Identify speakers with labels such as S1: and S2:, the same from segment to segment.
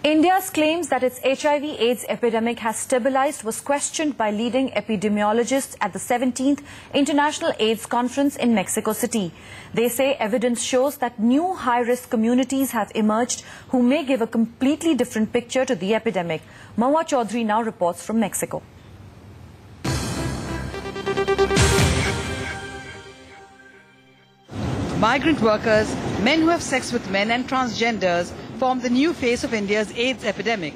S1: India's claims that its HIV/AIDS epidemic has stabilised was questioned by leading epidemiologists at the 17th International AIDS Conference in Mexico City. They say evidence shows that new high-risk communities have emerged who may give a completely different picture to the epidemic. Mahua Chaudhary now reports from Mexico.
S2: Migrant workers, men who have sex with men and transgenders form the new face of India's AIDS epidemic.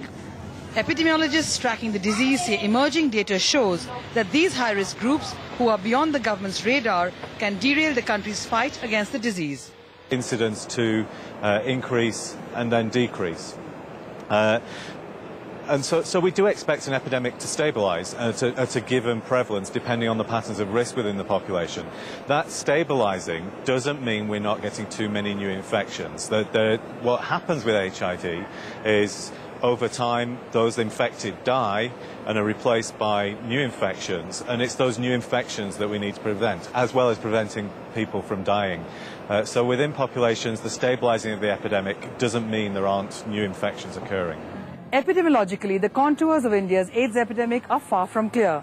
S2: Epidemiologists tracking the disease say emerging data shows that these high-risk groups who are beyond the government's radar can derail the country's fight against the disease.
S3: Incidence to increase and then decrease. And so we do expect an epidemic to stabilise and to give prevalence depending on the patterns of risk within the population. That stabilising doesn't mean we're not getting too many new infections. What happens with HIV is over time those infected die and are replaced by new infections, and it's those new infections that we need to prevent, as well as preventing people from dying. So within populations, the stabilising of the epidemic doesn't mean there aren't new infections occurring.
S2: Epidemiologically, the contours of India's AIDS epidemic are far from clear.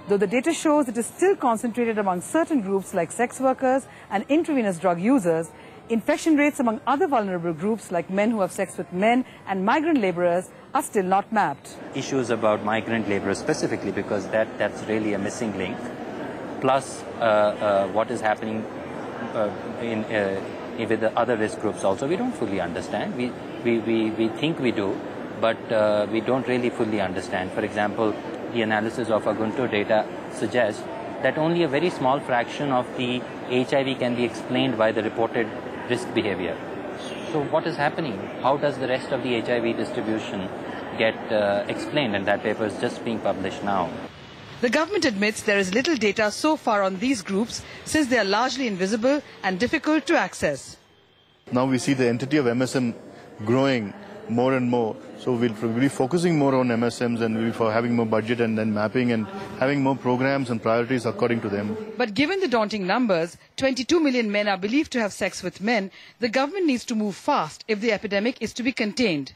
S2: Though the data shows it is still concentrated among certain groups like sex workers and intravenous drug users, infection rates among other vulnerable groups like men who have sex with men and migrant labourers are still not mapped.
S4: Issues about migrant labourers specifically, because that's really a missing link, plus what is happening with the other risk groups also, we don't fully understand. We think we do, but we don't really fully understand. For example, the analysis of Aguntur data suggests that only a very small fraction of the HIV can be explained by the reported risk behavior. So what is happening? How does the rest of the HIV distribution get explained? And that paper is just being published now.
S2: The government admits there is little data so far on these groups since they are largely invisible and difficult to access.
S5: Now we see the entity of MSM growing more and more. So we'll be focusing more on MSMs and we'll be having more budget and then mapping and having more programs and priorities according to them.
S2: But given the daunting numbers, 22 million men are believed to have sex with men, the government needs to move fast if the epidemic is to be contained.